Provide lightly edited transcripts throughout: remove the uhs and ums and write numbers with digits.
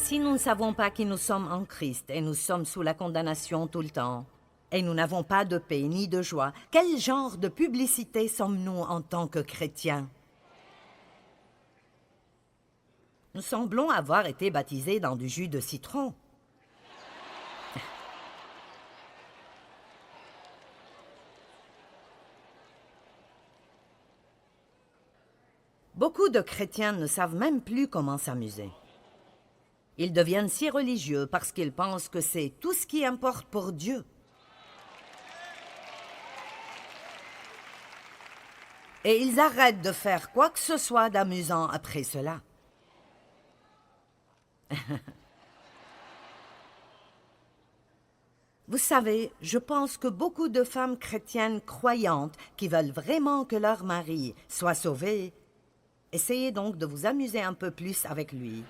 Si nous ne savons pas qui nous sommes en Christ et nous sommes sous la condamnation tout le temps, et nous n'avons pas de paix ni de joie, quel genre de publicité sommes-nous en tant que chrétiens? Nous semblons avoir été baptisés dans du jus de citron. Beaucoup de chrétiens ne savent même plus comment s'amuser. Ils deviennent si religieux parce qu'ils pensent que c'est tout ce qui importe pour Dieu. Et ils arrêtent de faire quoi que ce soit d'amusant après cela. Vous savez, je pense que beaucoup de femmes chrétiennes croyantes qui veulent vraiment que leur mari soit sauvé, essayez donc de vous amuser un peu plus avec lui.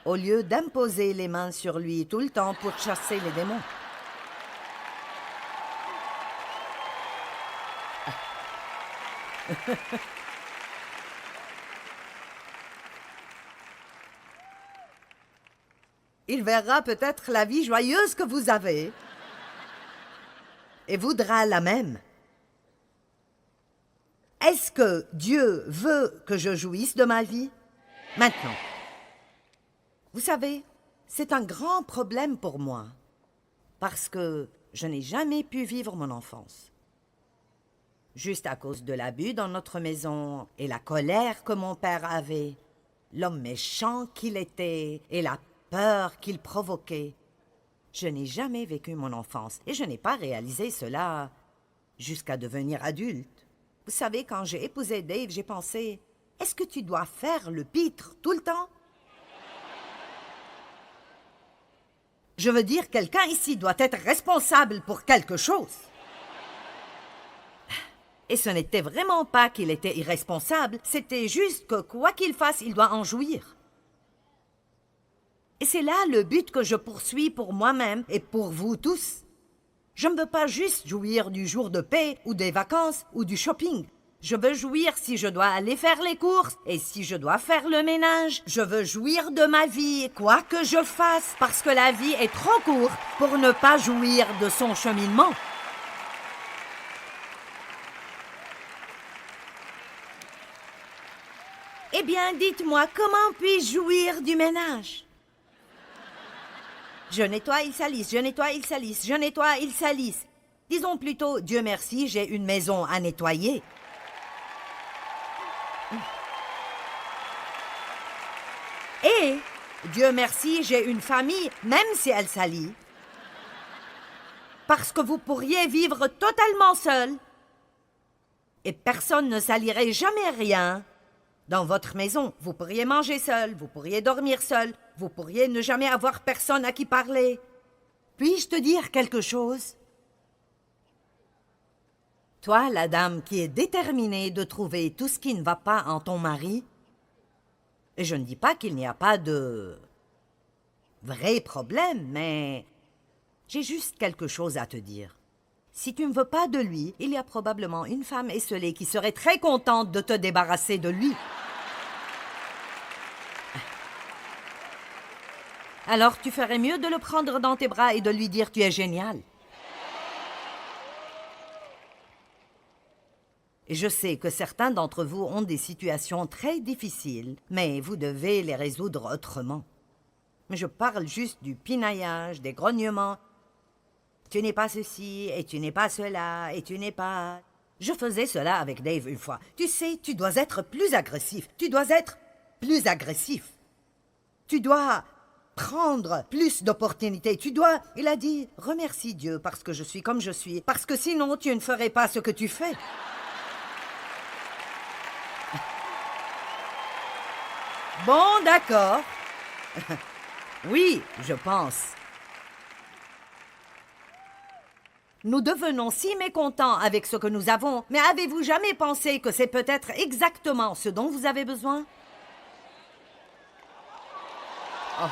Au lieu d'imposer les mains sur lui tout le temps pour chasser les démons. Il verra peut-être la vie joyeuse que vous avez et voudra la même. Est-ce que Dieu veut que je jouisse de ma vie? Maintenant. Vous savez, c'est un grand problème pour moi, parce que je n'ai jamais pu vivre mon enfance. Juste à cause de l'abus dans notre maison et la colère que mon père avait, l'homme méchant qu'il était et la peur qu'il provoquait. Je n'ai jamais vécu mon enfance et je n'ai pas réalisé cela jusqu'à devenir adulte. Vous savez, quand j'ai épousé Dave, j'ai pensé, est-ce que tu dois faire le pitre tout le temps? Je veux dire, quelqu'un ici doit être responsable pour quelque chose. Et ce n'était vraiment pas qu'il était irresponsable, c'était juste que quoi qu'il fasse, il doit en jouir. Et c'est là le but que je poursuis pour moi-même et pour vous tous. Je ne veux pas juste jouir du jour de paix ou des vacances ou du shopping. Je veux jouir si je dois aller faire les courses et si je dois faire le ménage. Je veux jouir de ma vie, quoi que je fasse, parce que la vie est trop courte pour ne pas jouir de son cheminement. Eh bien, dites-moi, comment puis-je jouir du ménage? Je nettoie, ils salissent, je nettoie, ils salissent, je nettoie, ils salissent. Disons plutôt, Dieu merci, j'ai une maison à nettoyer. Et, Dieu merci, j'ai une famille, même si elle salit. Parce que vous pourriez vivre totalement seul. Et personne ne salirait jamais rien. Dans votre maison, vous pourriez manger seul, vous pourriez dormir seul, vous pourriez ne jamais avoir personne à qui parler. Puis-je te dire quelque chose? Toi, la dame qui est déterminée de trouver tout ce qui ne va pas en ton mari, et je ne dis pas qu'il n'y a pas de vrai problème, mais j'ai juste quelque chose à te dire. Si tu ne veux pas de lui, il y a probablement une femme esseulée qui serait très contente de te débarrasser de lui. Alors tu ferais mieux de le prendre dans tes bras et de lui dire « tu es génial ». Et je sais que certains d'entre vous ont des situations très difficiles, mais vous devez les résoudre autrement. Mais je parle juste du pinaillage, des grognements. Tu n'es pas ceci, et tu n'es pas cela, et tu n'es pas... Je faisais cela avec Dave une fois. Tu sais, tu dois être plus agressif. Tu dois être plus agressif. Tu dois prendre plus d'opportunités. Tu dois... Il a dit, remercie Dieu parce que je suis comme je suis, parce que sinon tu ne ferais pas ce que tu fais. Bon, d'accord. Oui, je pense. Nous devenons si mécontents avec ce que nous avons, mais avez-vous jamais pensé que c'est peut-être exactement ce dont vous avez besoin? Oh.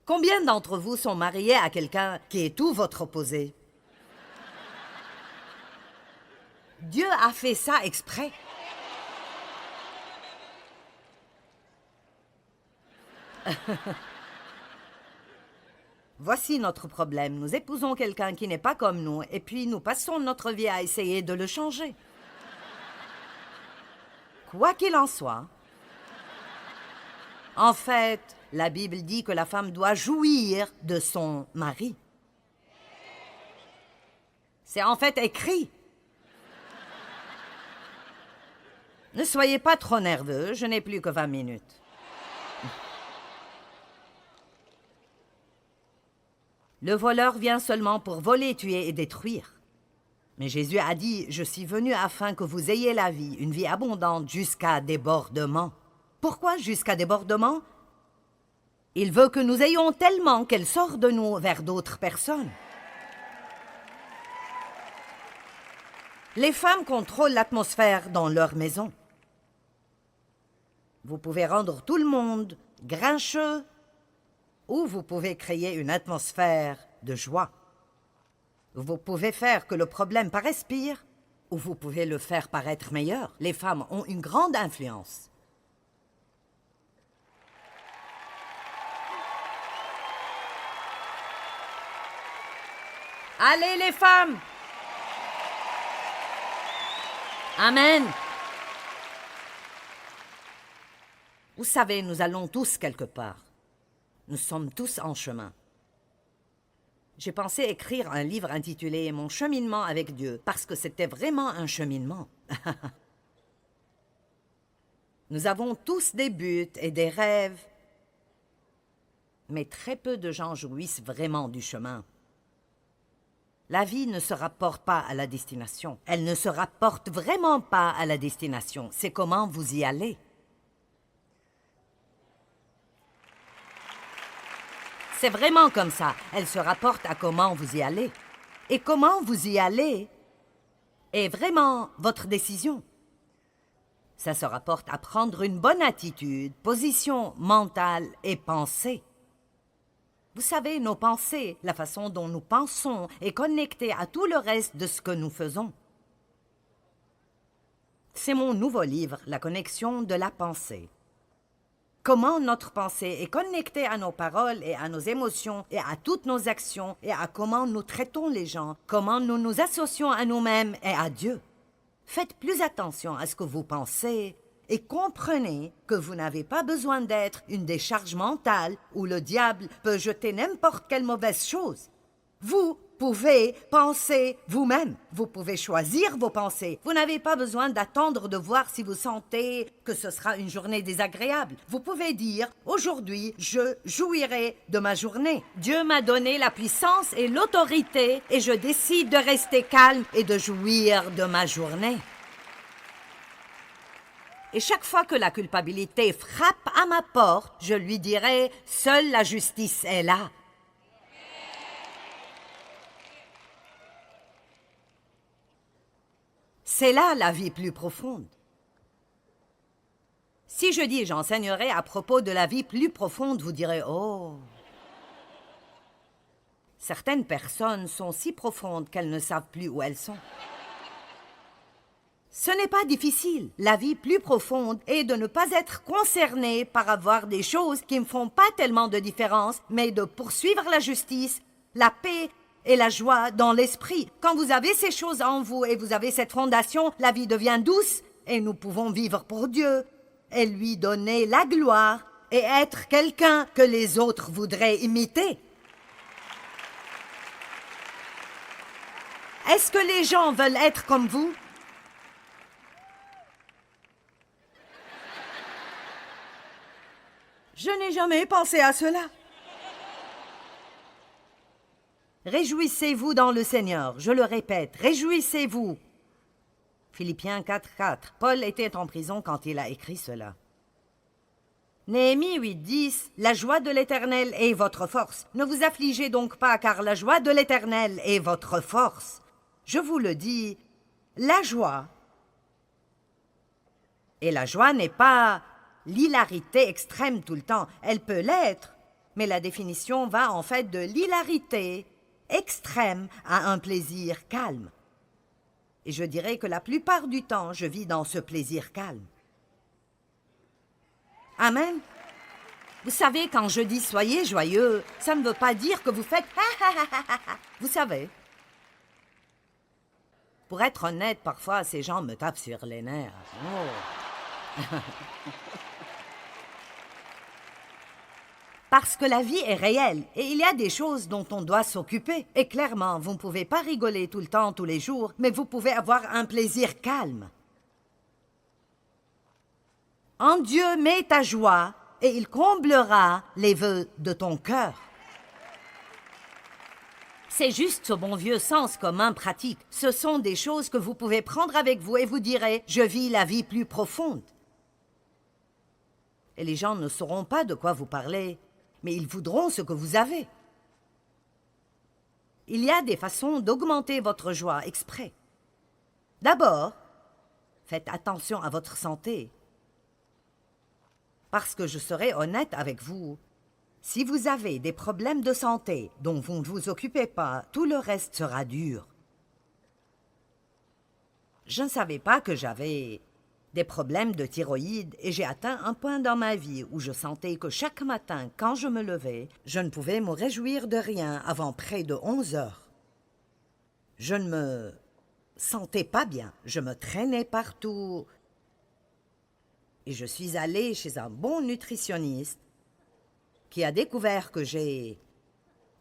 Combien d'entre vous sont mariés à quelqu'un qui est tout votre opposé? Dieu a fait ça exprès. Voici notre problème. Nous épousons quelqu'un qui n'est pas comme nous, et puis nous passons notre vie à essayer de le changer. Quoi qu'il en soit, en fait, la Bible dit que la femme doit jouir de son mari. C'est en fait écrit. Ne soyez pas trop nerveux, je n'ai plus que 20 minutes. Le voleur vient seulement pour voler, tuer et détruire. Mais Jésus a dit, je suis venu afin que vous ayez la vie, une vie abondante jusqu'à débordement. Pourquoi jusqu'à débordement? Il veut que nous ayons tellement qu'elle sort de nous vers d'autres personnes. Les femmes contrôlent l'atmosphère dans leur maison. Vous pouvez rendre tout le monde grincheux ou vous pouvez créer une atmosphère de joie. Vous pouvez faire que le problème paraisse pire ou vous pouvez le faire paraître meilleur. Les femmes ont une grande influence. Allez les femmes! Amen! Vous savez, nous allons tous quelque part. Nous sommes tous en chemin. J'ai pensé écrire un livre intitulé « Mon cheminement avec Dieu » parce que c'était vraiment un cheminement. Nous avons tous des buts et des rêves, mais très peu de gens jouissent vraiment du chemin. La vie ne se rapporte pas à la destination. Elle ne se rapporte vraiment pas à la destination. C'est comment vous y allez. C'est vraiment comme ça. Elle se rapporte à comment vous y allez. Et comment vous y allez est vraiment votre décision. Ça se rapporte à prendre une bonne attitude, position mentale et pensée. Vous savez, nos pensées, la façon dont nous pensons est connectée à tout le reste de ce que nous faisons. C'est mon nouveau livre, La connexion de la pensée. Comment notre pensée est connectée à nos paroles et à nos émotions et à toutes nos actions et à comment nous traitons les gens, comment nous nous associons à nous-mêmes et à Dieu. Faites plus attention à ce que vous pensez et comprenez que vous n'avez pas besoin d'être une décharge mentale où le diable peut jeter n'importe quelle mauvaise chose. Vous pouvez penser vous-même. Vous pouvez choisir vos pensées. Vous n'avez pas besoin d'attendre de voir si vous sentez que ce sera une journée désagréable. Vous pouvez dire « Aujourd'hui, je jouirai de ma journée. Dieu m'a donné la puissance et l'autorité et je décide de rester calme et de jouir de ma journée. » Et chaque fois que la culpabilité frappe à ma porte, je lui dirai « Seule la justice est là. » C'est là la vie plus profonde. Si je dis j'enseignerai à propos de la vie plus profonde, vous direz « Oh !» Certaines personnes sont si profondes qu'elles ne savent plus où elles sont. Ce n'est pas difficile. La vie plus profonde est de ne pas être concerné par avoir des choses qui ne font pas tellement de différence, mais de poursuivre la justice, la paix et la joie dans l'esprit. Quand vous avez ces choses en vous et vous avez cette fondation, la vie devient douce et nous pouvons vivre pour Dieu et lui donner la gloire et être quelqu'un que les autres voudraient imiter. Est-ce que les gens veulent être comme vous? Je n'ai jamais pensé à cela. Réjouissez-vous dans le Seigneur, je le répète, réjouissez-vous. Philippiens 4:4. Paul était en prison quand il a écrit cela. Néhémie 8:10. La joie de l'Éternel est votre force. Ne vous affligez donc pas, car la joie de l'Éternel est votre force. Je vous le dis, la joie. Et la joie n'est pas l'hilarité extrême tout le temps. Elle peut l'être, mais la définition va en fait de l'hilarité extrême à un plaisir calme. Et je dirais que la plupart du temps, je vis dans ce plaisir calme. Amen. Vous savez, quand je dis soyez joyeux, ça ne veut pas dire que vous faites Vous savez. Pour être honnête, parfois, ces gens me tapent sur les nerfs. Oh. Parce que la vie est réelle et il y a des choses dont on doit s'occuper. Et clairement, vous ne pouvez pas rigoler tout le temps, tous les jours, mais vous pouvez avoir un plaisir calme. En Dieu, mets ta joie et il comblera les vœux de ton cœur. C'est juste ce bon vieux sens commun pratique. Ce sont des choses que vous pouvez prendre avec vous et vous direz « Je vis la vie plus profonde ». Et les gens ne sauront pas de quoi vous parlez, mais ils voudront ce que vous avez. Il y a des façons d'augmenter votre joie exprès. D'abord, faites attention à votre santé. Parce que je serai honnête avec vous, si vous avez des problèmes de santé dont vous ne vous occupez pas, tout le reste sera dur. Je ne savais pas que j'avais des problèmes de thyroïde et j'ai atteint un point dans ma vie où je sentais que chaque matin, quand je me levais, je ne pouvais me réjouir de rien avant près de 11 heures. Je ne me sentais pas bien, je me traînais partout. Et je suis allée chez un bon nutritionniste qui a découvert que j'ai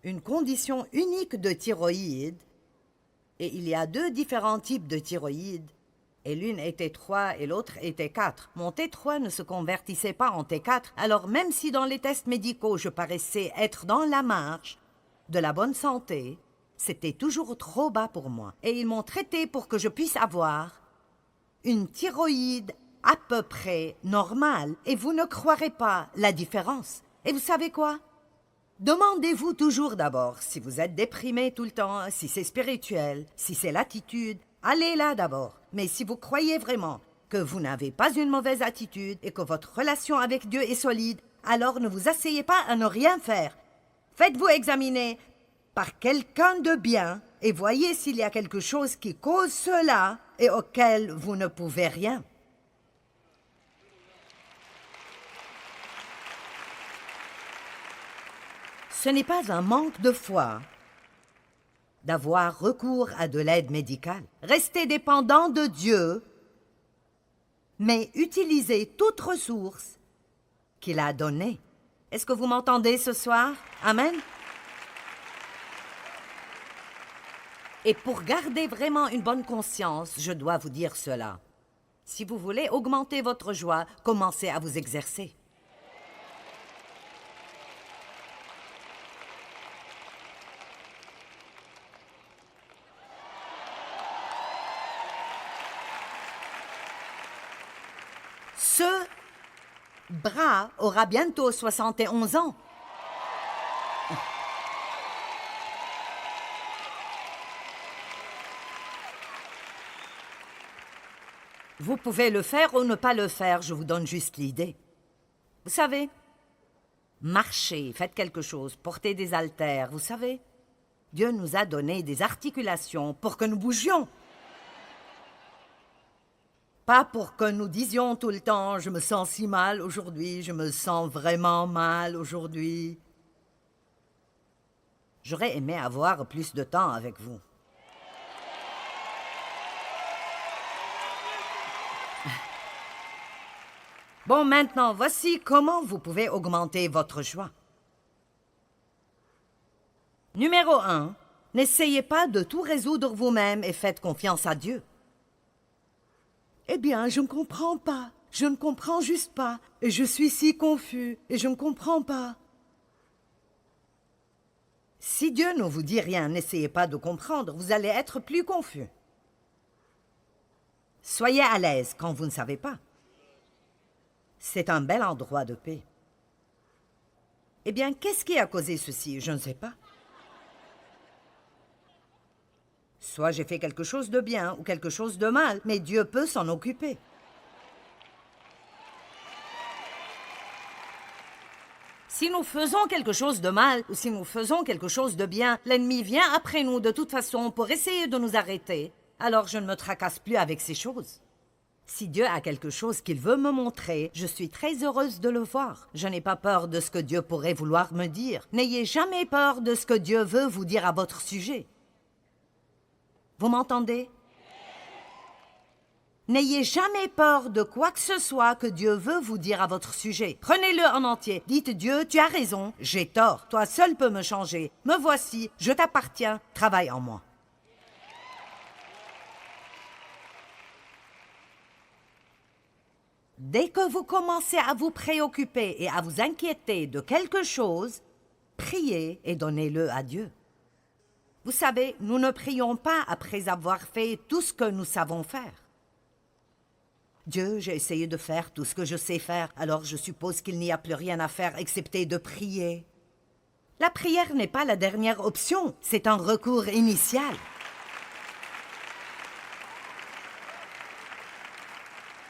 une condition unique de thyroïde et il y a 2 différents types de thyroïde et l'une était 3 et l'autre était 4. Mon T3 ne se convertissait pas en T4, alors même si dans les tests médicaux je paraissais être dans la marge de la bonne santé, c'était toujours trop bas pour moi. Et ils m'ont traité pour que je puisse avoir une thyroïde à peu près normale et vous ne croirez pas la différence. Et vous savez quoi? Demandez-vous toujours d'abord si vous êtes déprimé tout le temps, si c'est spirituel, si c'est l'attitude. Allez là d'abord. Mais si vous croyez vraiment que vous n'avez pas une mauvaise attitude et que votre relation avec Dieu est solide, alors ne vous asseyez pas à ne rien faire. Faites-vous examiner par quelqu'un de bien et voyez s'il y a quelque chose qui cause cela et auquel vous ne pouvez rien. Ce n'est pas un manque de foi d'avoir recours à de l'aide médicale. Restez dépendant de Dieu, mais utilisez toute ressource qu'il a donnée. Est-ce que vous m'entendez ce soir? Amen. Et pour garder vraiment une bonne conscience, je dois vous dire cela. Si vous voulez augmenter votre joie, commencez à vous exercer. Ce bras aura bientôt 71 ans. Vous pouvez le faire ou ne pas le faire, je vous donne juste l'idée. Vous savez, marchez, faites quelque chose, portez des haltères, vous savez. Dieu nous a donné des articulations pour que nous bougions. Pas pour que nous disions tout le temps « je me sens si mal aujourd'hui, je me sens vraiment mal aujourd'hui ». J'aurais aimé avoir plus de temps avec vous. Bon, maintenant, voici comment vous pouvez augmenter votre joie. Numéro 1, n'essayez pas de tout résoudre vous-même et faites confiance à Dieu. Eh bien, je ne comprends pas. Je ne comprends juste pas. Et je suis si confus. Et je ne comprends pas. Si Dieu ne vous dit rien, n'essayez pas de comprendre. Vous allez être plus confus. Soyez à l'aise quand vous ne savez pas. C'est un bel endroit de paix. Eh bien, qu'est-ce qui a causé ceci? Je ne sais pas. Soit j'ai fait quelque chose de bien ou quelque chose de mal, mais Dieu peut s'en occuper. Si nous faisons quelque chose de mal ou si nous faisons quelque chose de bien, l'ennemi vient après nous de toute façon pour essayer de nous arrêter. Alors je ne me tracasse plus avec ces choses. Si Dieu a quelque chose qu'il veut me montrer, je suis très heureuse de le voir. Je n'ai pas peur de ce que Dieu pourrait vouloir me dire. N'ayez jamais peur de ce que Dieu veut vous dire à votre sujet. Vous m'entendez? N'ayez jamais peur de quoi que ce soit que Dieu veut vous dire à votre sujet. Prenez-le en entier. Dites Dieu, tu as raison, j'ai tort. Toi seul peux me changer. Me voici, je t'appartiens, travaille en moi. Dès que vous commencez à vous préoccuper et à vous inquiéter de quelque chose, priez et donnez-le à Dieu. Vous savez, nous ne prions pas après avoir fait tout ce que nous savons faire. Dieu, j'ai essayé de faire tout ce que je sais faire, alors je suppose qu'il n'y a plus rien à faire excepté de prier. La prière n'est pas la dernière option, c'est un recours initial.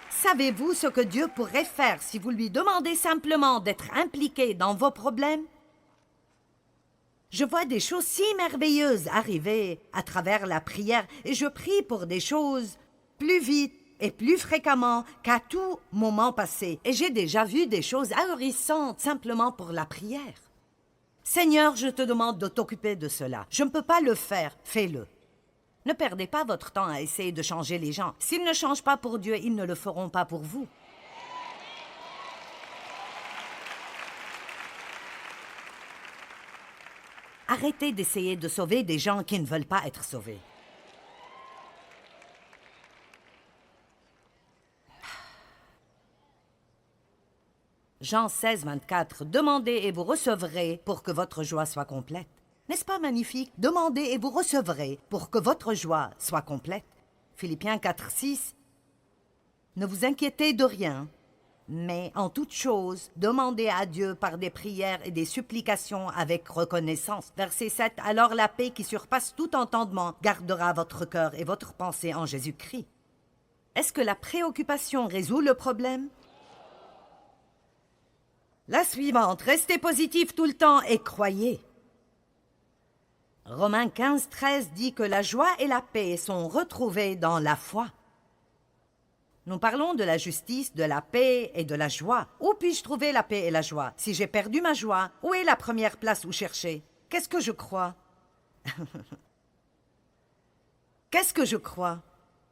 Savez-vous ce que Dieu pourrait faire si vous lui demandez simplement d'être impliqué dans vos problèmes? Je vois des choses si merveilleuses arriver à travers la prière et je prie pour des choses plus vite et plus fréquemment qu'à tout moment passé. Et j'ai déjà vu des choses ahurissantes simplement pour la prière. Seigneur, je te demande de t'occuper de cela. Je ne peux pas le faire, fais-le. Ne perdez pas votre temps à essayer de changer les gens. S'ils ne changent pas pour Dieu, ils ne le feront pas pour vous. Arrêtez d'essayer de sauver des gens qui ne veulent pas être sauvés. Jean 16, 24. Demandez et vous recevrez pour que votre joie soit complète. N'est-ce pas magnifique? Demandez et vous recevrez pour que votre joie soit complète. Philippiens 4, 6. Ne vous inquiétez de rien, mais en toute chose, demandez à Dieu par des prières et des supplications avec reconnaissance. Verset 7. Alors la paix qui surpasse tout entendement gardera votre cœur et votre pensée en Jésus-Christ. Est-ce que la préoccupation résout le problème? La suivante. Restez positif tout le temps et croyez. Romains 15, 13 dit que la joie et la paix sont retrouvées dans la foi. Nous parlons de la justice, de la paix et de la joie. Où puis-je trouver la paix et la joie? Si j'ai perdu ma joie, où est la première place où chercher? Qu'est-ce que je crois? Qu'est-ce que je crois?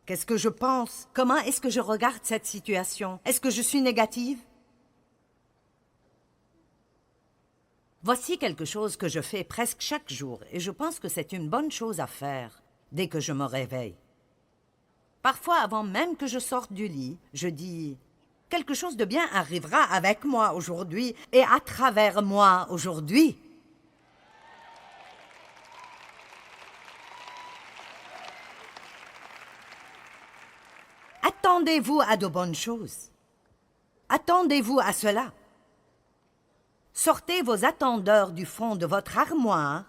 Qu'est-ce que je pense? Comment est-ce que je regarde cette situation? Est-ce que je suis négative? Voici quelque chose que je fais presque chaque jour et je pense que c'est une bonne chose à faire dès que je me réveille. Parfois, avant même que je sorte du lit, je dis « Quelque chose de bien arrivera avec moi aujourd'hui et à travers moi aujourd'hui. » Attendez-vous à de bonnes choses. Attendez-vous à cela. Sortez vos attendeurs du fond de votre armoire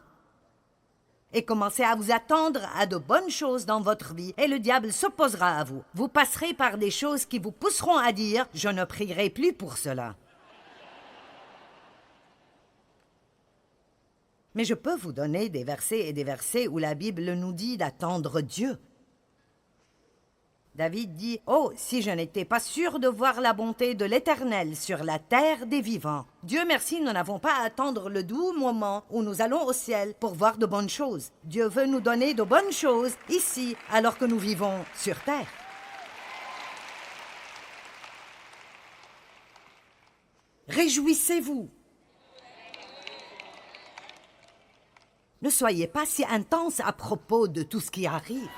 et commencez à vous attendre à de bonnes choses dans votre vie et le diable s'opposera à vous. Vous passerez par des choses qui vous pousseront à dire « Je ne prierai plus pour cela ». Mais je peux vous donner des versets et des versets où la Bible nous dit d'attendre Dieu. David dit « Oh, si je n'étais pas sûr de voir la bonté de l'Éternel sur la terre des vivants. Dieu merci, nous n'avons pas à attendre le doux moment où nous allons au ciel pour voir de bonnes choses. Dieu veut nous donner de bonnes choses ici, alors que nous vivons sur terre. » Réjouissez-vous. Ne soyez pas si intense à propos de tout ce qui arrive.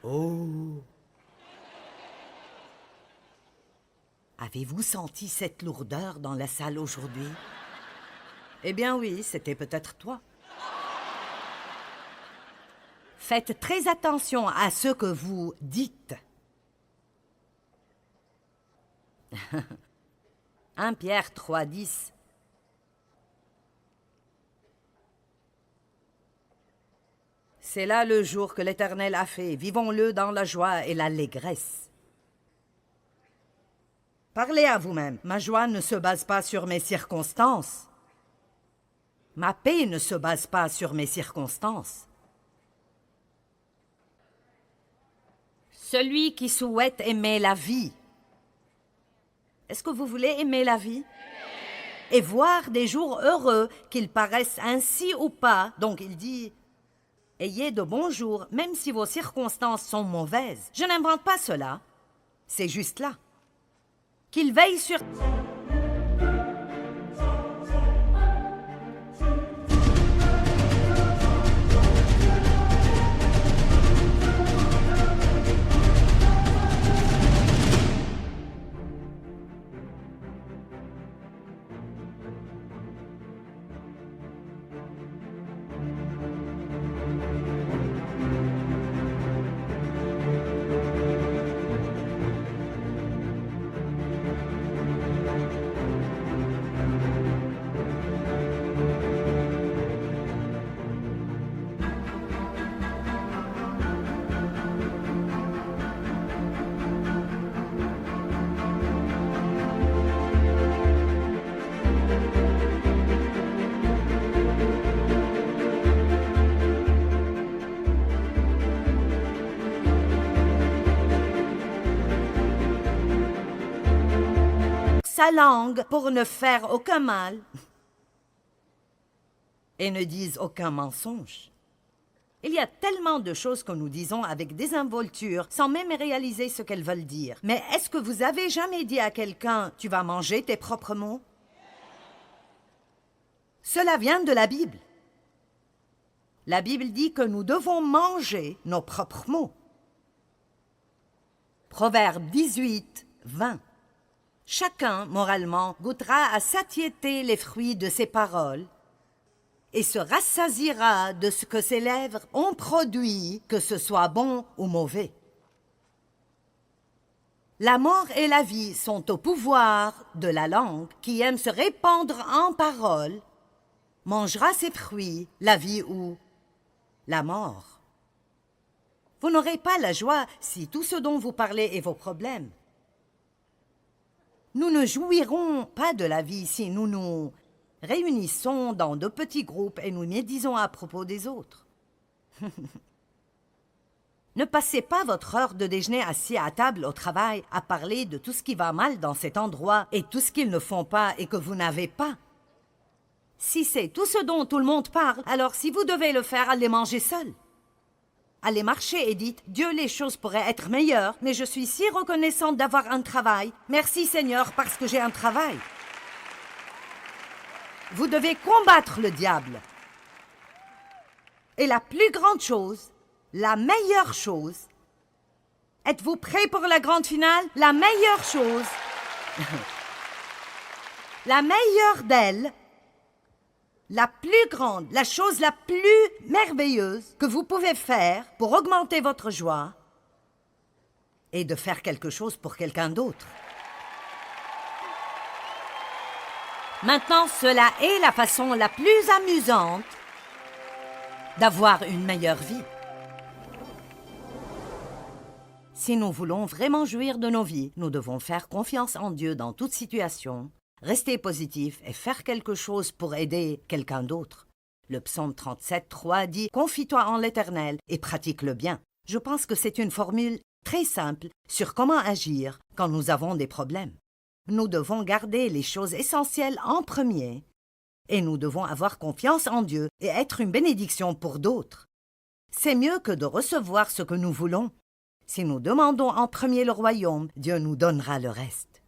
Oh! Avez-vous senti cette lourdeur dans la salle aujourd'hui? Eh bien oui, c'était peut-être toi. Faites très attention à ce que vous dites. 1 Pierre 3, 10. C'est là le jour que l'Éternel a fait. Vivons-le dans la joie et l'allégresse. Parlez à vous-même. Ma joie ne se base pas sur mes circonstances. Ma paix ne se base pas sur mes circonstances. Celui qui souhaite aimer la vie. Est-ce que vous voulez aimer la vie? Et voir des jours heureux, qu'ils paraissent ainsi ou pas. Donc il dit, ayez de bons jours, même si vos circonstances sont mauvaises. Je n'invente pas cela. C'est juste là. Qu'il veille sur... sa langue pour ne faire aucun mal et ne dise aucun mensonge. Il y a tellement de choses que nous disons avec désinvolture sans même réaliser ce qu'elles veulent dire. Mais est-ce que vous avez jamais dit à quelqu'un « tu vas manger tes propres mots » ? Cela vient de la Bible. La Bible dit que nous devons manger nos propres mots. Proverbe 18, 20. Chacun, moralement, goûtera à satiété les fruits de ses paroles et se rassasiera de ce que ses lèvres ont produit, que ce soit bon ou mauvais. La mort et la vie sont au pouvoir de la langue qui aime se répandre en paroles, mangera ses fruits, la vie ou la mort. Vous n'aurez pas la joie si tout ce dont vous parlez est vos problèmes. Nous ne jouirons pas de la vie si nous nous réunissons dans de petits groupes et nous médisons à propos des autres. Ne passez pas votre heure de déjeuner assis à table au travail à parler de tout ce qui va mal dans cet endroit et tout ce qu'ils ne font pas et que vous n'avez pas. Si c'est tout ce dont tout le monde parle, alors si vous devez le faire, allez manger seul. Allez marcher et dites, Dieu, les choses pourraient être meilleures, mais je suis si reconnaissante d'avoir un travail. Merci Seigneur parce que j'ai un travail. Vous devez combattre le diable. Et la plus grande chose, la meilleure chose, êtes-vous prêts pour la grande finale? La meilleure chose, la meilleure d'elles, la plus grande, la chose la plus merveilleuse que vous pouvez faire pour augmenter votre joie est de faire quelque chose pour quelqu'un d'autre. Maintenant, cela est la façon la plus amusante d'avoir une meilleure vie. Si nous voulons vraiment jouir de nos vies, nous devons faire confiance en Dieu dans toute situation, rester positif et faire quelque chose pour aider quelqu'un d'autre. Le psaume 37, 3 dit « Confie-toi en l'Éternel et pratique le bien ». Je pense que c'est une formule très simple sur comment agir quand nous avons des problèmes. Nous devons garder les choses essentielles en premier et nous devons avoir confiance en Dieu et être une bénédiction pour d'autres. C'est mieux que de recevoir ce que nous voulons. Si nous demandons en premier le royaume, Dieu nous donnera le reste.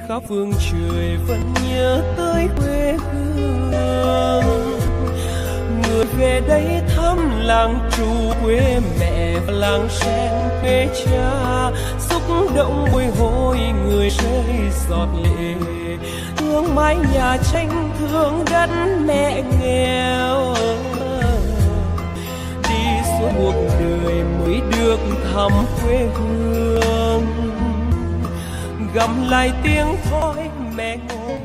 khắp phương trời vẫn nhớ tới quê hương. Người về đây thăm làng trù quê mẹ và làng sen quê cha, xúc động bồi hồi người rơi giọt lệ, thương mái nhà tranh thương đất mẹ nghèo. Đi suốt cuộc đời mới được thăm quê hương, gầm lại tiếng thói mẹ ngồi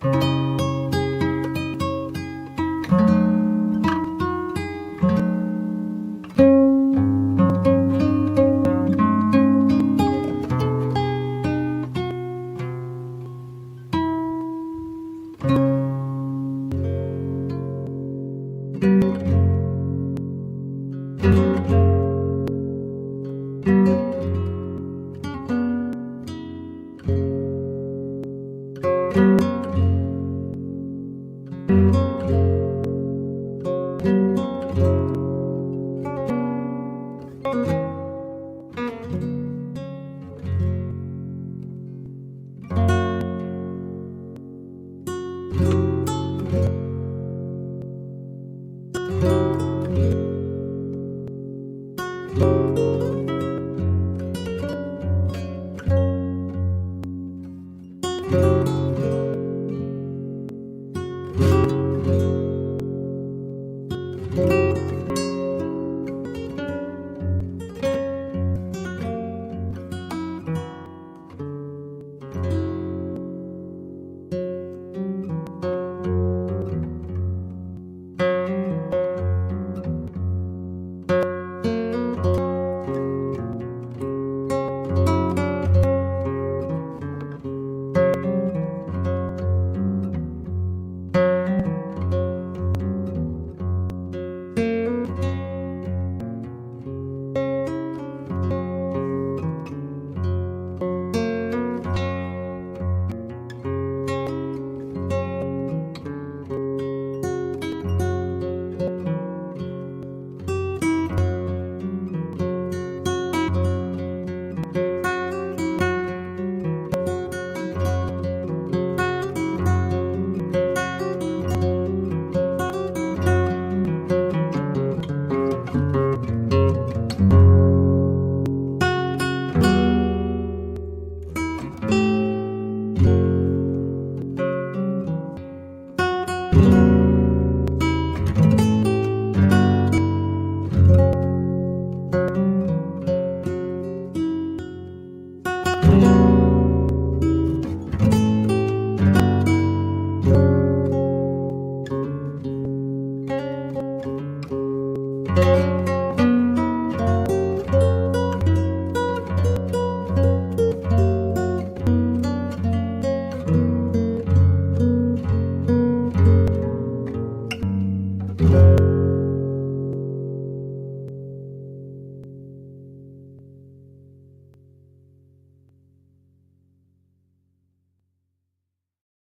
Thank you.